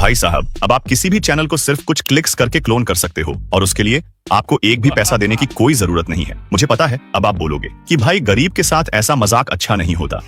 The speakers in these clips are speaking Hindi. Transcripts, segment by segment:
भाई साहब, अब आप किसी भी चैनल को सिर्फ कुछ क्लिक्स करके क्लोन कर सकते हो और उसके लिए आपको एक भी पैसा देने की कोई जरूरत नहीं है। मुझे पता है अब आप बोलोगे कि भाई गरीब के साथ ऐसा मजाक अच्छा नहीं होता।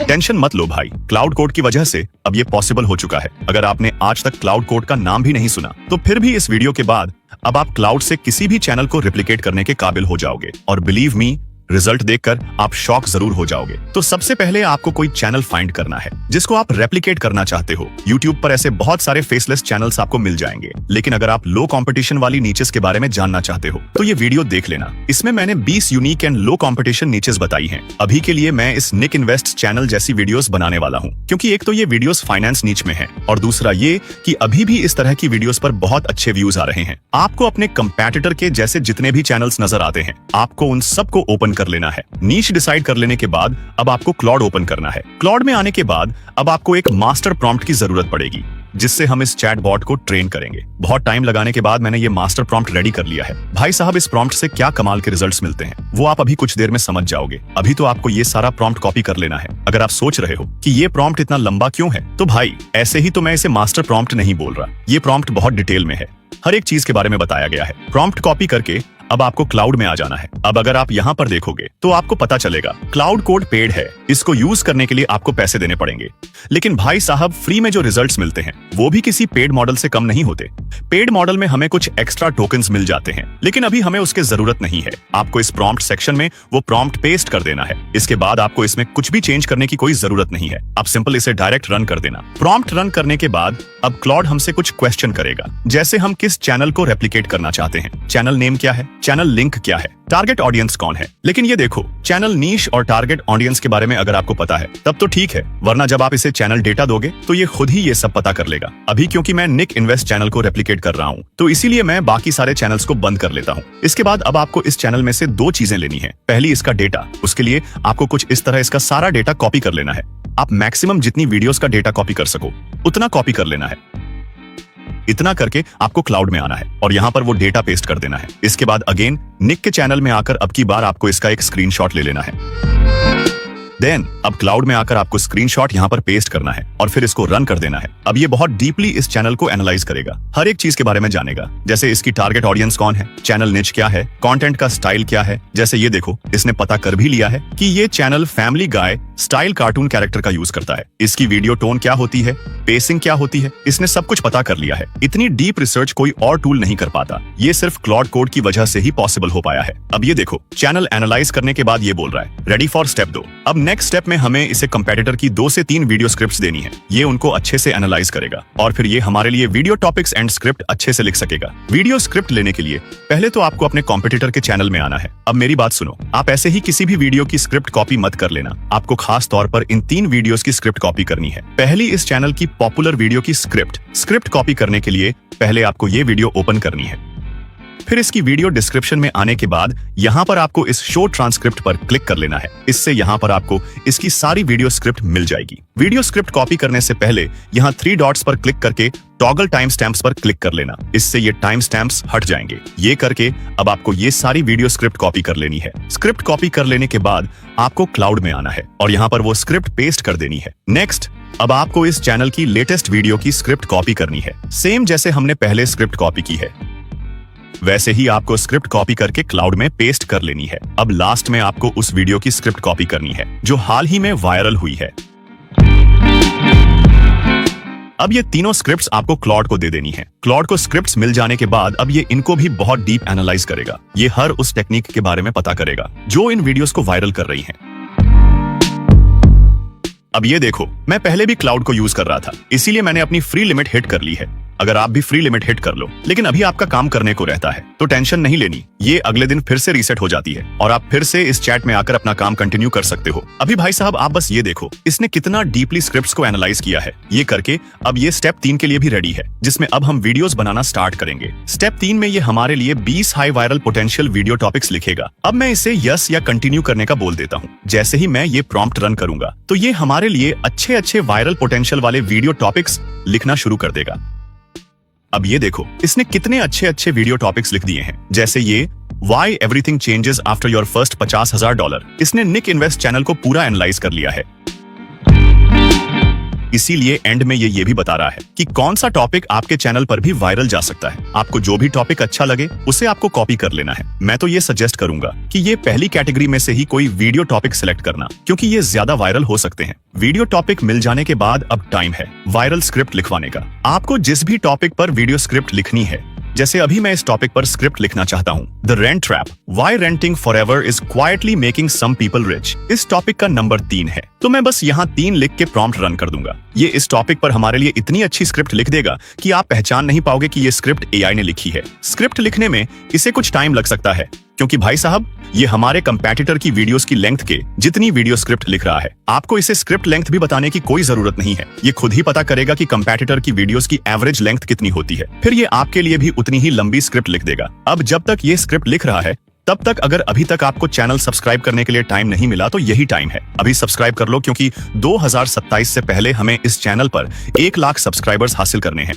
टेंशन मत लो भाई, क्लाउड कोड की वजह से अब ये पॉसिबल हो चुका है। अगर आपने आज तक क्लाउड कोड का नाम भी नहीं सुना तो फिर भी इस वीडियो के बाद अब आप क्लाउड से किसी भी चैनल को रिप्लिकेट करने के काबिल हो जाओगे और बिलीव मी, रिजल्ट देखकर आप शॉक जरूर हो जाओगे। तो सबसे पहले आपको कोई चैनल फाइंड करना है जिसको आप रेप्लिकेट करना चाहते हो। YouTube पर ऐसे बहुत सारे फेसलेस चैनल्स आपको मिल जाएंगे, लेकिन अगर आप लो कंपटीशन वाली नीचेस के बारे में जानना चाहते हो तो ये वीडियो देख लेना। इसमें मैंने 20 unique and low competition niches बताई हैं। अभी के लिए मैं इस निक इन्वेस्ट चैनल जैसी वीडियोस बनाने वाला हूँ, क्योंकि एक तो ये वीडियोस फाइनेंस नीच में है और दूसरा ये कि अभी भी इस तरह की वीडियोस पर बहुत अच्छे व्यूज आ रहे हैं। आपको अपने कंपेटिटर के जैसे जितने भी चैनल्स नजर आते हैं, आपको उन सबको ओपन कर लेना है। नीश डिसाइड कर लेने के बाद अब आपको क्लॉड ओपन करना है। क्लॉड में आने के बाद अब आपको एक मास्टर प्रॉम्प्ट की जरूरत पड़ेगी जिससे हम इस चैट बॉट को ट्रेन करेंगे। बहुत टाइम लगाने के बाद मैंने ये मास्टर प्रॉम्प्ट रेडी कर लिया है। भाई साहब, इस प्रॉम्प्ट से क्या कमाल के रिजल्ट्स मिलते हैं वो आप अभी कुछ देर में समझ जाओगे। अभी तो आपको ये सारा प्रॉम्प्ट कॉपी कर लेना है। अगर आप सोच रहे हो कि ये प्रॉम्प्ट इतना लंबा क्यों है, तो भाई ऐसे ही तो मैं इसे मास्टर प्रॉम्प्ट नहीं बोल रहा। ये प्रॉम्प्ट बहुत डिटेल में है, हर एक चीज के बारे में बताया गया है। प्रॉम्प्ट कॉपी करके अब आपको क्लाउड में आ जाना है। अब अगर आप यहाँ पर देखोगे तो आपको पता चलेगा क्लाउड कोड पेड है, इसको यूज करने के लिए आपको पैसे देने पड़ेंगे। लेकिन भाई साहब, फ्री में जो रिजल्ट्स मिलते हैं वो भी किसी पेड मॉडल से कम नहीं होते। पेड मॉडल में हमें कुछ एक्स्ट्रा टोकन्स मिल जाते हैं, लेकिन अभी हमें उसकी जरूरत नहीं है। आपको इस प्रॉम्प्ट सेक्शन में वो प्रॉम्प्ट पेस्ट कर देना है। इसके बाद आपको इसमें कुछ भी चेंज करने की कोई जरूरत नहीं है। आप सिंपल इसे डायरेक्ट रन कर देना। प्रॉम्प्ट रन करने के बाद अब क्लाउड हमसे कुछ क्वेश्चन करेगा, जैसे हम किस चैनल को रेप्लिकेट करना चाहते हैं, चैनल नेम क्या है, चैनल लिंक क्या है, टारगेट ऑडियंस कौन है। लेकिन ये देखो, चैनल नीश और टारगेट ऑडियंस के बारे में अगर आपको पता है तब तो ठीक है, वरना जब आप इसे चैनल डेटा दोगे तो ये खुद ही ये सब पता कर लेगा। अभी क्योंकि मैं निक इन्वेस्ट चैनल को रेप्लिकेट कर रहा हूँ तो इसीलिए मैं बाकी सारे चैनल्स को बंद कर लेता हूँ। इसके बाद अब आपको इस चैनल में से दो चीजें लेनी है। पहली इसका डेटा, उसके लिए आपको कुछ इस तरह इसका सारा डेटा कॉपी कर लेना है। आप मैक्सिमम जितनी वीडियोस का डेटा कॉपी कर सको उतना कॉपी कर लेना है। इतना करके आपको क्लाउड में आना है और यहाँ पर वो डेटा पेस्ट कर देना है। इसके बाद अगेन निक के चैनल में आकर अब की बार आपको इसका एक स्क्रीनशॉट ले लेना है। देन अब क्लाउड में आकर आपको स्क्रीनशॉट यहाँ पर पेस्ट करना है और फिर इसको रन कर देना है। अब ये बहुत डीपली इस चैनल को एनालाइज करेगा, हर एक चीज के बारे में जानेगा, जैसे इसकी टारगेट ऑडियंस कौन है, चैनल निच क्या है, कंटेंट का स्टाइल क्या है। जैसे ये देखो, इसने पता कर भी लिया है कि ये चैनल फैमिली गाय स्टाइल कार्टून कैरेक्टर का यूज करता है। इसकी वीडियो टोन क्या होती है, पेसिंग क्या होती है, इसने सब कुछ पता कर लिया है। इतनी डीप रिसर्च कोई और टूल नहीं कर पाता। ये सिर्फ क्लाउड कोड की वजह से ही पॉसिबल हो पाया है। अब ये देखो, चैनल एनालाइज करने के बाद ये बोल रहा है रेडी फॉर स्टेप 2। अब नेक्स्ट स्टेप में हमें इसे कंपेटिटर की 2 से 3 वीडियो स्क्रिप्ट्स देनी है। ये उनको अच्छे से एनालाइज करेगा और फिर ये हमारे लिए वीडियो टॉपिक्स एंड स्क्रिप्ट अच्छे से लिख सकेगा। वीडियो स्क्रिप्ट लेने के लिए पहले तो आपको अपने कॉम्पिटिटर के चैनल में आना है। अब मेरी बात सुनो, आप ऐसे ही किसी भी वीडियो की स्क्रिप्ट कॉपी मत कर लेना। आपको खास तौर पर इन 3 वीडियोस की स्क्रिप्ट कॉपी करनी है। पहली इस चैनल की पॉपुलर वीडियो की स्क्रिप्ट कॉपी करने के लिए पहले आपको ये वीडियो ओपन करनी है। फिर इसकी वीडियो डिस्क्रिप्शन में आने के बाद यहाँ पर आपको इस शो ट्रांसक्रिप्ट पर क्लिक कर लेना है। इससे यहाँ पर आपको इसकी सारी वीडियो स्क्रिप्ट मिल जाएगी। वीडियो स्क्रिप्ट कॉपी करने से पहले यहाँ 3 डॉट्स पर क्लिक करके टॉगल टाइम स्टैम्प्स पर क्लिक कर लेना। इससे ये टाइम स्टैम्प्स हट जाएंगे। ये करके अब आपको ये सारी वीडियो स्क्रिप्ट कॉपी कर लेनी है। स्क्रिप्ट कॉपी कर लेने के बाद आपको क्लाउड में आना है और यहाँ पर वो स्क्रिप्ट पेस्ट कर देनी है। नेक्स्ट, अब आपको इस चैनल की लेटेस्ट वीडियो की स्क्रिप्ट कॉपी करनी है। सेम जैसे हमने पहले स्क्रिप्ट कॉपी की है वैसे ही आपको स्क्रिप्ट कॉपी करके क्लाउड में पेस्ट कर लेनी है। अब लास्ट में आपको उस वीडियो की स्क्रिप्ट कॉपी करनी है जो हाल ही में वायरल हुई है। अब ये तीनों स्क्रिप्ट्स आपको क्लाउड को दे देनी है। क्लाउड को स्क्रिप्ट्स मिल जाने के बाद अब ये इनको भी बहुत डीप एनालाइज करेगा। ये हर उस टेक्निक के बारे में पता करेगा जो इन वीडियोस को वायरल कर रही है। अब ये देखो, मैं पहले भी क्लाउड को यूज कर रहा था, इसीलिए मैंने अपनी फ्री लिमिट हिट कर ली है। अगर आप भी फ्री लिमिट हिट कर लो, लेकिन अभी आपका काम करने को रहता है तो टेंशन नहीं लेनी, ये अगले दिन फिर से रीसेट हो जाती है और आप फिर से इस चैट में आकर अपना काम कंटिन्यू कर सकते हो। अभी भाई साहब, आप बस ये देखो, इसने कितना डीपली स्क्रिप्ट्स को एनालाइज किया है। ये करके अब ये स्टेप 3 के लिए भी रेडी है, जिसमें अब हम वीडियोस बनाना स्टार्ट करेंगे। स्टेप 3 में ये हमारे लिए 20 high viral potential video topics लिखेगा। अब मैं इसे यस या कंटिन्यू करने का बोल देता हूँ। जैसे ही मैं ये प्रॉम्प्ट रन करूंगा तो ये हमारे लिए अच्छे वायरल पोटेंशियल वाले वीडियो टॉपिक्स लिखना शुरू कर देगा। अब ये देखो, इसने कितने अच्छे वीडियो टॉपिक्स लिख दिए हैं, जैसे ये Why everything changes after your first $50,000। इसने निक इन्वेस्ट चैनल को पूरा एनालाइज कर लिया है। इसीलिए एंड में ये भी बता रहा है कि कौन सा टॉपिक आपके चैनल पर भी वायरल जा सकता है। आपको जो भी टॉपिक अच्छा लगे उसे आपको कॉपी कर लेना है। मैं तो ये सजेस्ट करूंगा कि ये पहली कैटेगरी में से ही कोई वीडियो टॉपिक सिलेक्ट करना, क्योंकि ये ज्यादा वायरल हो सकते हैं। वीडियो टॉपिक मिल जाने के बाद अब टाइम है वायरल स्क्रिप्ट लिखवाने का। आपको जिस भी टॉपिक पर वीडियो स्क्रिप्ट लिखनी है, जैसे अभी मैं इस टॉपिक पर स्क्रिप्ट लिखना चाहता हूँ, the rent trap, why renting forever is quietly making some people rich. इस टॉपिक का नंबर 3 है, तो मैं बस यहाँ 3 लिख के प्रॉम्प्ट रन कर दूंगा। ये इस टॉपिक पर हमारे लिए इतनी अच्छी स्क्रिप्ट लिख देगा कि आप पहचान नहीं पाओगे कि ये स्क्रिप्ट एआई ने लिखी है। स्क्रिप्ट लिखने में इसे कुछ टाइम लग सकता है, क्योंकि भाई साहब ये हमारे कंपैटिटर की वीडियोस की लेंथ के जितनी वीडियो स्क्रिप्ट लिख रहा है। आपको इसे स्क्रिप्ट लेंथ भी बताने की कोई जरूरत नहीं है, ये खुद ही पता करेगा कि कंपैटिटर की वीडियोस की एवरेज लेंथ कितनी होती है, फिर ये आपके लिए भी उतनी ही लंबी स्क्रिप्ट लिख देगा। अब जब तक ये स्क्रिप्ट लिख रहा है, तब तक अगर अभी तक आपको चैनल सब्सक्राइब करने के लिए टाइम नहीं मिला तो यही टाइम है, अभी सब्सक्राइब कर लो, क्योंकि 2027 से पहले हमें इस चैनल पर 1 लाख सब्सक्राइबर्स हासिल करने हैं।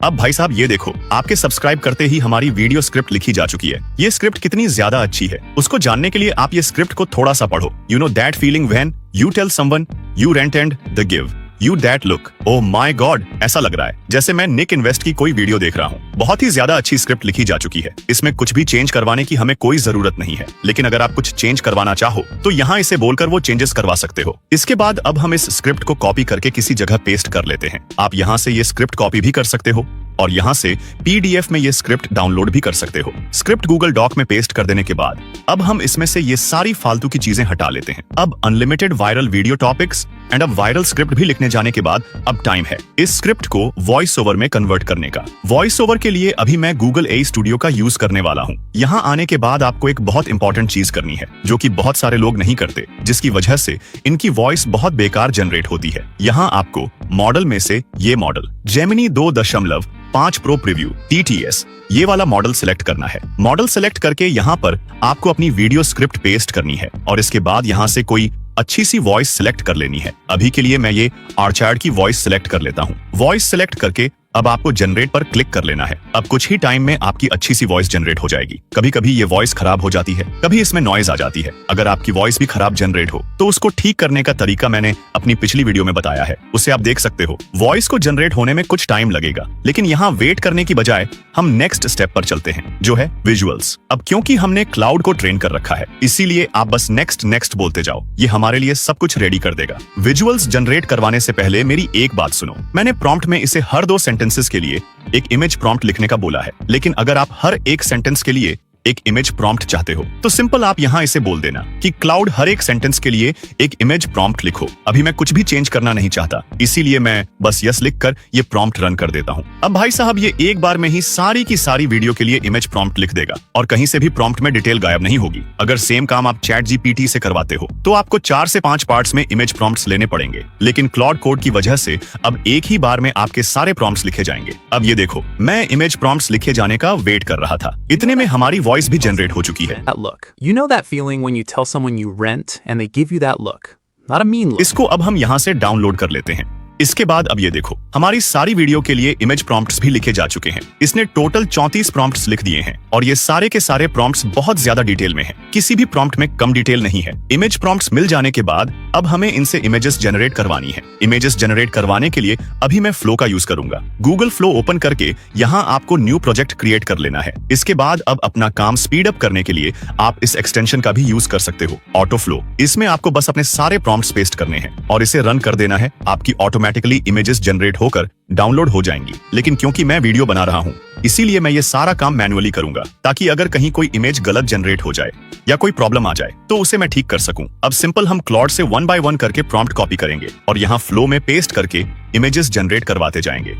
अब भाई साहब ये देखो, आपके सब्सक्राइब करते ही हमारी वीडियो स्क्रिप्ट लिखी जा चुकी है। ये स्क्रिप्ट कितनी ज्यादा अच्छी है उसको जानने के लिए आप ये स्क्रिप्ट को थोड़ा सा पढ़ो। You know that feeling when you tell someone you rent and they give you that look, oh my god, ऐसा लग रहा है जैसे मैं निक इन्वेस्ट की कोई वीडियो देख रहा हूँ। बहुत ही ज्यादा अच्छी स्क्रिप्ट लिखी जा चुकी है, इसमें कुछ भी चेंज करवाने की हमें कोई जरूरत नहीं है। लेकिन अगर आप कुछ चेंज करवाना चाहो तो यहाँ इसे बोलकर वो चेंजेस करवा सकते हो। इसके बाद अब हम इस स्क्रिप्ट को कॉपी करके किसी जगह पेस्ट कर लेते हैं। आप यहाँ से ये स्क्रिप्ट कॉपी भी कर सकते हो और यहाँ से पीडीएफ में ये स्क्रिप्ट डाउनलोड भी कर सकते हो। स्क्रिप्ट गूगल डॉक में पेस्ट कर देने के बाद अब हम इसमें से ये सारी फालतू की चीजें हटा लेते हैं। अब unlimited viral video topics and अब वायरल स्क्रिप्ट भी लिखने जाने के बाद अब टाइम है इस स्क्रिप्ट को वॉइस ओवर में कन्वर्ट करने का। वॉइस ओवर के लिए अभी मैं गूगल एआई स्टूडियो का यूज करने वाला हूँ। यहाँ आने के बाद आपको एक बहुत इंपॉर्टेंट चीज करनी है, जो कि बहुत सारे लोग नहीं करते, जिसकी वजह से इनकी वॉइस बहुत बेकार जनरेट होती है। यहाँ आपको मॉडल में से ये model Gemini 2.5 pro preview TTS ये वाला मॉडल सिलेक्ट करना है। मॉडल सिलेक्ट करके यहाँ पर आपको अपनी वीडियो स्क्रिप्ट पेस्ट करनी है और इसके बाद यहाँ से कोई अच्छी सी वॉइस सिलेक्ट कर लेनी है। अभी के लिए मैं ये आर्चार्ड की वॉइस सिलेक्ट कर लेता हूँ। वॉइस सिलेक्ट करके अब आपको जनरेट पर क्लिक कर लेना है। अब कुछ ही टाइम में आपकी अच्छी सी वॉइस जनरेट हो जाएगी। कभी कभी ये वॉइस खराब हो जाती है, कभी इसमें नॉइज आ जाती है। अगर आपकी वॉइस भी खराब जनरेट हो तो उसको ठीक करने का तरीका मैंने अपनी पिछली वीडियो में बताया है, उसे आप देख सकते हो। वॉइस को जनरेट होने में कुछ टाइम लगेगा, लेकिन यहाँ वेट करने की बजाय हम नेक्स्ट स्टेप पर चलते हैं, जो है विजुअल्स। अब क्योंकि हमने क्लाउड को ट्रेन कर रखा है, इसीलिए आप बस नेक्स्ट बोलते जाओ, ये हमारे लिए सब कुछ रेडी कर देगा। विजुअल्स जनरेट करवाने से पहले मेरी एक बात सुनो। मैंने प्रॉम्प्ट में इसे हर 2 सेंटेंसेस के लिए एक इमेज प्रॉम्प्ट लिखने का बोला है, लेकिन अगर आप हर एक सेंटेंस के लिए एक इमेज प्रॉम्प्ट चाहते हो तो सिंपल आप यहाँ इसे बोल देना कि क्लाउड हर एक सेंटेंस के लिए एक इमेज प्रॉम्प्ट लिखो। अभी मैं कुछ भी चेंज करना नहीं चाहता, इसीलिए मैं बस यस लिखकर ये प्रॉम्प्ट रन कर देता हूँ। अब भाई साहब ये एक बार में ही सारी की सारी वीडियो के लिए इमेज प्रॉम्प्ट लिख देगा और कहीं से भी प्रॉम्प्ट में डिटेल गायब नहीं होगी। अगर सेम काम आप ChatGPT से करवाते हो तो आपको 4 से 5 पार्ट्स में इमेज प्रॉम्प्ट्स लेने पड़ेंगे, लेकिन क्लाउड कोड की वजह से अब एक ही बार में आपके सारे प्रॉम्प्ट्स लिखे जाएंगे। अब ये देखो, मैं इमेज प्रॉम्प्ट्स लिखे जाने का वेट कर रहा था, इतने में हमारी वॉइस भी जनरेट हो चुकी है। That look. You know that feeling when you tell someone you rent and they give you that look. Not a mean look. इसको अब हम यहाँ से डाउनलोड कर लेते हैं। इसके बाद अब ये देखो, हमारी सारी वीडियो के लिए इमेज प्रॉम्प्ट्स भी लिखे जा चुके हैं। इसने टोटल 34 प्रॉम्प्ट्स लिख दिए हैं और ये सारे के सारे प्रॉम्प्ट्स बहुत ज्यादा डिटेल में हैं। किसी भी प्रॉम्प्ट में कम डिटेल नहीं है। इमेज प्रॉम्प्ट्स मिल जाने के बाद अब हमें इनसे इमेजेस जनरेट करवानी है। इमेजेस जनरेट करवाने के लिए अभी मैं फ्लो का यूज करूंगा। गूगल फ्लो ओपन करके यहाँ आपको न्यू प्रोजेक्ट क्रिएट कर लेना है। इसके बाद अब अपना काम स्पीड अप करने के लिए आप इस एक्सटेंशन का भी यूज कर सकते हो, ऑटो फ्लो। इसमें आपको बस अपने सारे प्रॉम्प्ट्स पेस्ट करने हैं और इसे रन कर देना है। आपकी ऑटोमेटिकली इमेजेस जनरेट होकर डाउनलोड हो जाएंगी। लेकिन क्योंकि मैं वीडियो बना रहा हूं, इसीलिए मैं ये सारा काम मैन्युअली करूंगा, ताकि अगर कहीं कोई इमेज गलत जनरेट हो जाए या कोई प्रॉब्लम आ जाए तो उसे मैं ठीक कर सकूं। अब सिंपल हम क्लॉड से 1 बाय 1 करके प्रॉम्प्ट कॉपी करेंगे और यहाँ फ्लो में पेस्ट करके इमेजेस जनरेट करवाते जाएंगे।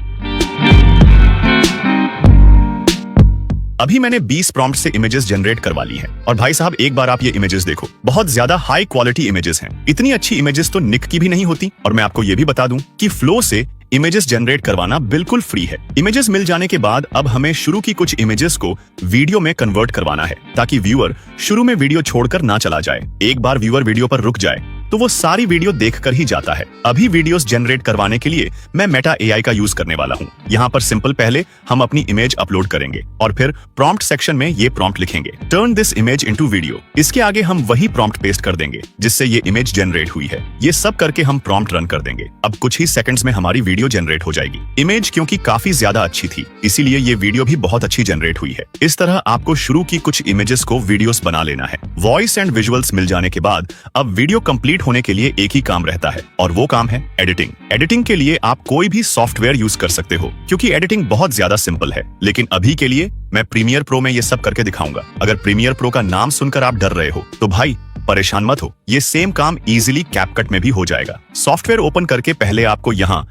अभी मैंने 20 प्रॉम्प्ट से इमेजेस जनरेट करवा ली हैं और भाई साहब एक बार आप ये इमेजेस देखो, बहुत ज्यादा हाई क्वालिटी इमेजेस हैं। इतनी अच्छी इमेजेस तो निक की भी नहीं होती। और मैं आपको ये भी बता दूं कि फ्लो से इमेजेस जनरेट करवाना बिल्कुल फ्री है। इमेजेस मिल जाने के बाद अब हमें शुरू की कुछ इमेजेस को वीडियो में कन्वर्ट करवाना है, ताकि व्यूअर शुरू में वीडियो छोड़कर ना चला जाए। एक बार व्यूअर वीडियो पर रुक जाए तो वो सारी वीडियो देखकर ही जाता है। अभी वीडियोस जनरेट करवाने के लिए मैं मेटा एआई का यूज करने वाला हूँ। यहाँ पर सिंपल पहले हम अपनी इमेज अपलोड करेंगे और फिर प्रॉम्प्ट सेक्शन में ये प्रॉम्प्ट लिखेंगे, turn this image into video. इसके आगे हम वही प्रॉम्प्ट पेस्ट कर देंगे जिससे ये इमेज जनरेट हुई है। ये सब करके हम प्रॉम्प्ट रन कर देंगे। अब कुछ ही सेकंड्स में हमारी वीडियो जनरेट हो जाएगी। इमेज क्योंकि काफी ज्यादा अच्छी थी, इसीलिए ये वीडियो भी बहुत अच्छी जनरेट हुई है। इस तरह आपको शुरू की कुछ इमेजेस को वीडियोस बना लेना है। वॉइस एंड विजुअल्स मिल जाने के बाद अब वीडियो कंप्लीट होने के लिए एक ही काम रहता है और वो काम है एडिटिंग। एडिटिंग के लिए आप कोई भी सॉफ्टवेयर यूज कर सकते हो क्योंकि एडिटिंग बहुत ज्यादा सिंपल है। लेकिन अभी के लिए मैं प्रीमियर प्रो में ये सब करके दिखाऊंगा। अगर प्रीमियर प्रो का नाम सुनकर आप डर रहे हो तो भाई परेशान मत हो, ये सेम काम इजीली कैपकट में भी हो जाएगा। सॉफ्टवेयर ओपन करके पहले आपको यहाँ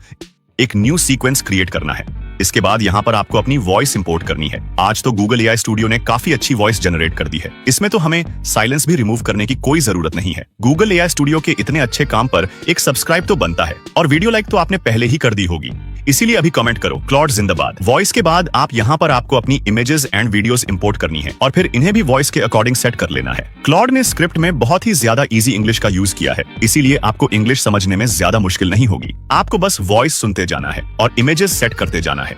एक न्यू सीक्वेंस क्रिएट करना है। इसके बाद यहाँ पर आपको अपनी वॉइस इंपोर्ट करनी है। आज तो गूगल एआई स्टूडियो ने काफी अच्छी वॉइस जनरेट कर दी है। इसमें तो हमें साइलेंस भी रिमूव करने की कोई जरूरत नहीं है। गूगल एआई स्टूडियो के इतने अच्छे काम पर एक सब्सक्राइब तो बनता है और वीडियो लाइक तो आपने पहले ही कर दी होगी, इसीलिए अभी कमेंट करो क्लॉड जिंदाबाद। वॉइस के बाद आप यहाँ पर आपको अपनी इमेजेस एंड वीडियोस इंपोर्ट करनी है और फिर इन्हें भी वॉइस के अकॉर्डिंग सेट कर लेना है। क्लॉड ने स्क्रिप्ट में बहुत ही ज्यादा इजी इंग्लिश का यूज किया है, इसीलिए आपको इंग्लिश समझने में ज्यादा मुश्किल नहीं होगी। आपको बस वॉइस सुनते जाना है और इमेजेस सेट करते जाना है।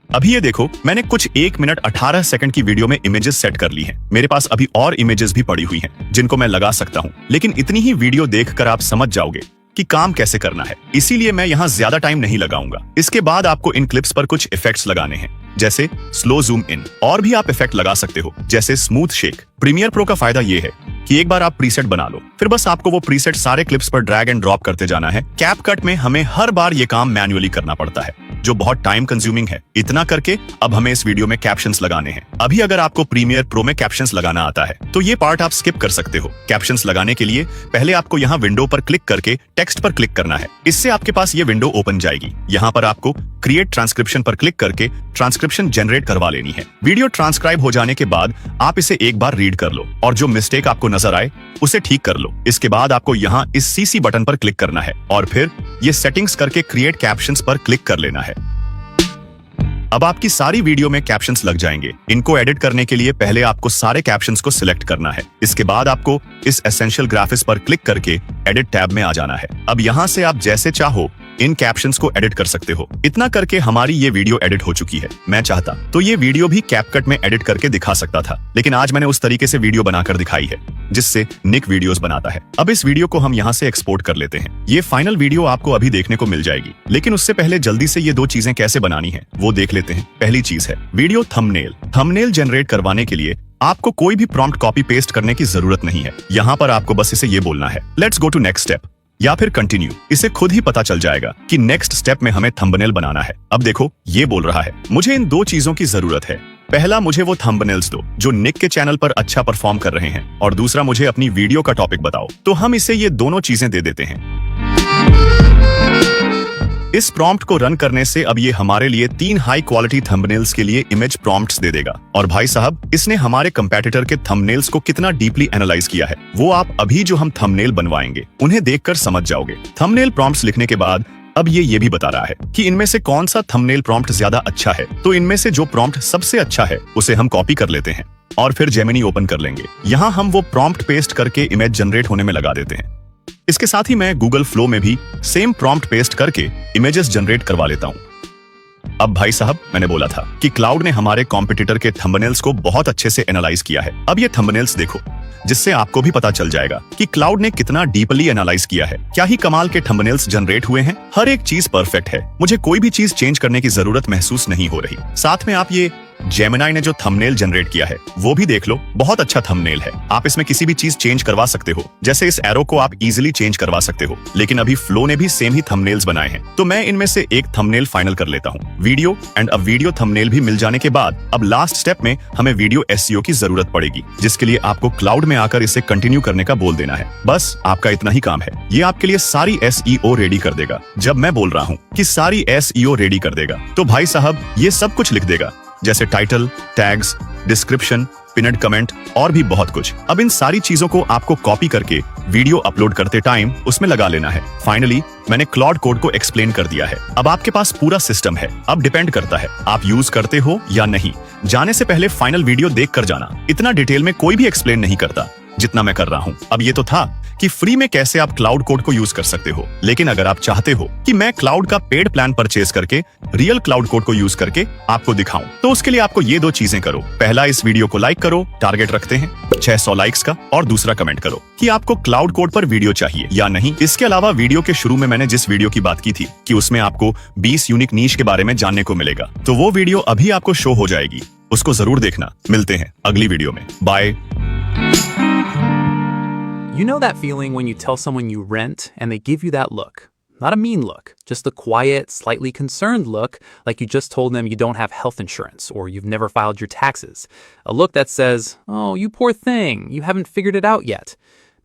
अभी ये देखो, मैंने कुछ 1 मिनट 18 सेकंड की वीडियो में इमेजेस सेट कर ली हैं। मेरे पास अभी और इमेजेस भी पड़ी हुई हैं जिनको मैं लगा सकता हूँ, लेकिन इतनी ही वीडियो देखकर आप समझ जाओगे कि काम कैसे करना है, इसीलिए मैं यहाँ ज्यादा टाइम नहीं लगाऊंगा। इसके बाद आपको इन क्लिप्स पर कुछ इफेक्ट्स लगाने हैं, जैसे स्लो जूम इन। और भी आप इफेक्ट लगा सकते हो जैसे स्मूथ शेक। प्रीमियर प्रो का फायदा ये है कि एक बार आप प्रीसेट बना लो, फिर बस आपको वो प्रीसेट सारे क्लिप्स पर ड्रैग एंड ड्रॉप करते जाना है। कैपकट में हमें हर बार ये काम मैन्युअली करना पड़ता है, जो बहुत टाइम कंज्यूमिंग है। इतना करके अब हमें इस वीडियो में कैप्शंस लगाने हैं। अभी अगर आपको प्रीमियर प्रो में कैप्शंस लगाना आता है तो ये पार्ट आप स्किप कर सकते हो। कैप्शंस लगाने के लिए पहले आपको यहाँ विंडो पर क्लिक करके टेक्स्ट पर क्लिक करना है। इससे आपके पास ये विंडो ओपन जाएगी। यहाँ पर आपको क्रिएट ट्रांसक्रिप्शन पर क्लिक करके ट्रांसक्रिप्शन जनरेट करवा लेनी है। वीडियो ट्रांसक्राइब हो जाने के बाद आप इसे एक बार रीड कर लो और जो मिस्टेक आपको नजर आए उसे ठीक कर लो। इसके बाद आपको यहाँ इस सीसी बटन पर क्लिक करना है और फिर ये सेटिंग्स करके क्रिएट कैप्शंस पर क्लिक कर लेना है। अब आपकी सारी वीडियो में कैप्शंस लग जाएंगे। इनको एडिट करने के लिए पहले आपको सारे कैप्शंस को सिलेक्ट करना है। इसके बाद आपको इस एसेंशियल ग्राफिक्स पर क्लिक करके एडिट टैब में आ जाना है। अब यहाँ से आप जैसे चाहो इन कैप्शंस को एडिट कर सकते हो। इतना करके हमारी ये वीडियो एडिट हो चुकी है। मैं चाहता तो ये वीडियो भी कैपकट में एडिट करके दिखा सकता था, लेकिन आज मैंने उस तरीके से वीडियो बनाकर दिखाई है जिससे निक वीडियोस बनाता है। अब इस वीडियो को हम यहाँ से एक्सपोर्ट कर लेते हैं। ये फाइनल वीडियो आपको अभी देखने को मिल जाएगी, लेकिन उससे पहले जल्दी से ये 2 चीजें कैसे बनानी है वो देख लेते हैं। पहली चीज है वीडियो थंबनेल। थंबनेल जनरेट करवाने के लिए आपको कोई भी प्रॉम्प्ट कॉपी पेस्ट करने की जरूरत नहीं है। यहाँ पर आपको बस इसे ये बोलना है, let's go to next step या फिर कंटिन्यू। इसे खुद ही पता चल जाएगा कि नेक्स्ट स्टेप में हमें थंबनेल बनाना है। अब देखो ये बोल रहा है मुझे इन 2 चीजों की जरूरत है। पहला, मुझे वो थंबनेल्स दो जो निक के चैनल पर अच्छा परफॉर्म कर रहे हैं, और दूसरा, मुझे अपनी वीडियो का टॉपिक बताओ। तो हम इसे ये दोनों चीजें दे देते हैं। इस प्रॉम्प्ट को रन करने से अब ये हमारे लिए 3 हाई क्वालिटी थंबनेल्स के लिए इमेज प्रॉम्प्ट्स दे देगा। और भाई साहब, इसने हमारे कंपेटिटर के थंबनेल्स को कितना डीपली एनालाइज किया है वो आप अभी जो हम थंबनेल बनवाएंगे उन्हें देखकर समझ जाओगे। थंबनेल प्रॉम्प्ट्स लिखने के बाद अब ये भी बता रहा है कि इनमें से कौन सा थंबनेल प्रॉम्प्ट ज्यादा अच्छा है। तो इनमें से जो प्रॉम्प्ट सबसे अच्छा है उसे हम कॉपी कर लेते हैं और फिर जेमिनी ओपन कर लेंगे। यहाँ हम वो प्रॉम्प्ट पेस्ट करके इमेज जनरेट होने में लगा देते हैं। इसके साथ ही मैं गूगल फ्लो में भी सेम प्रॉम्प्ट पेस्ट करके इमेजेस जनरेट करवा लेता हूं। अब भाई साहब, मैंने बोला था कि क्लाउड ने हमारे कॉम्पिटिटर के थंबनेल्स को बहुत अच्छे से एनालाइज किया है। अब ये थंबनेल्स देखो, जिससे आपको भी पता चल जाएगा कि क्लाउड ने कितना डीपली एनालाइज किया है। क्या ही कमाल के थंबनेल्स जनरेट हुए हैं। हर एक चीज परफेक्ट है, मुझे कोई भी चीज चेंज करने की जरूरत महसूस नहीं हो रही। साथ में आप ये जेमिनी ने जो थंबनेल जनरेट किया है वो भी देख लो, बहुत अच्छा थंबनेल है। आप इसमें किसी भी चीज चेंज करवा सकते हो, जैसे इस एरो को आप इजीली चेंज करवा सकते हो। लेकिन अभी फ्लो ने भी सेम ही थंबनेल्स बनाए हैं, तो मैं इनमें से एक थंबनेल फाइनल कर लेता हूँ। वीडियो एंड अब वीडियो थंबनेल भी मिल जाने के बाद अब लास्ट स्टेप में हमें वीडियो एसईओ की जरूरत पड़ेगी, जिसके लिए आपको क्लाउड में आकर इसे कंटिन्यू करने का बोल देना है। बस आपका इतना ही काम है। ये आपके लिए सारी एसईओ रेडी कर देगा। जब मैं बोल रहा हूँ कि सारी एसईओ रेडी कर देगा, तो भाई साहब ये सब कुछ लिख देगा, जैसे टाइटल, टैग्स, डिस्क्रिप्शन, पिनड कमेंट और भी बहुत कुछ। अब इन सारी चीजों को आपको कॉपी करके वीडियो अपलोड करते टाइम उसमें लगा लेना है। फाइनली मैंने क्लॉड कोड को एक्सप्लेन कर दिया है। अब आपके पास पूरा सिस्टम है। अब डिपेंड करता है आप यूज करते हो या नहीं। जाने से पहले फाइनल वीडियो देख कर जाना। इतना डिटेल में कोई भी एक्सप्लेन नहीं करता जितना मैं कर रहा हूँ। अब ये तो था कि फ्री में कैसे आप क्लाउड कोड को यूज कर सकते हो, लेकिन अगर आप चाहते हो कि मैं क्लाउड का पेड प्लान परचेज करके रियल क्लाउड कोड को यूज करके आपको दिखाऊं, तो उसके लिए आपको ये 2 चीजें करो। पहला, इस वीडियो को लाइक करो, टारगेट रखते हैं 600 लाइक्स का, और दूसरा कमेंट करो कि आपको क्लाउड कोड पर वीडियो चाहिए या नहीं। इसके अलावा वीडियो के शुरू में मैंने जिस वीडियो की बात की थी कि उसमें आपको 20 यूनिक नीश के बारे में जानने को मिलेगा, तो वो वीडियो अभी आपको शो हो जाएगी, उसको जरूर देखना। मिलते हैं अगली वीडियो में, bye. You know that feeling when you tell someone you rent and they give you that look? Not a mean look, just a quiet, slightly concerned look, like you just told them you don't have health insurance or you've never filed your taxes. A look that says, "Oh, you poor thing, you haven't figured it out yet."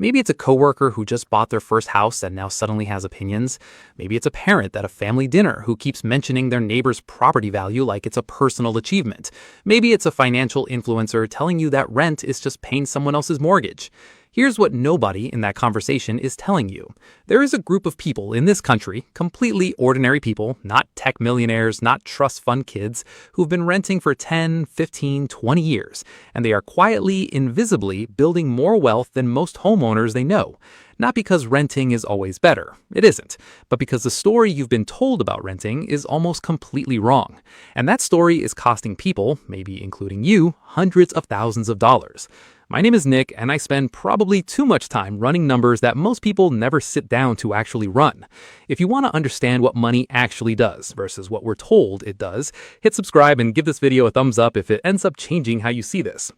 Maybe it's a coworker who just bought their first house and now suddenly has opinions. Maybe it's a parent at a family dinner who keeps mentioning their neighbor's property value like it's a personal achievement. Maybe it's a financial influencer telling you that rent is just paying someone else's mortgage. Here's what nobody in that conversation is telling you. There is a group of people in this country, completely ordinary people, not tech millionaires, not trust fund kids, who've been renting for 10, 15, 20 years, and they are quietly, invisibly building more wealth than most homeowners they know. Not because renting is always better, it isn't, but because the story you've been told about renting is almost completely wrong. And that story is costing people, maybe including you, hundreds of thousands of dollars. My name is Nick, and I spend probably too much time running numbers that most people never sit down to actually run. If you want to understand what money actually does versus what we're told it does, hit subscribe and give this video a thumbs up if it ends up changing how you see this.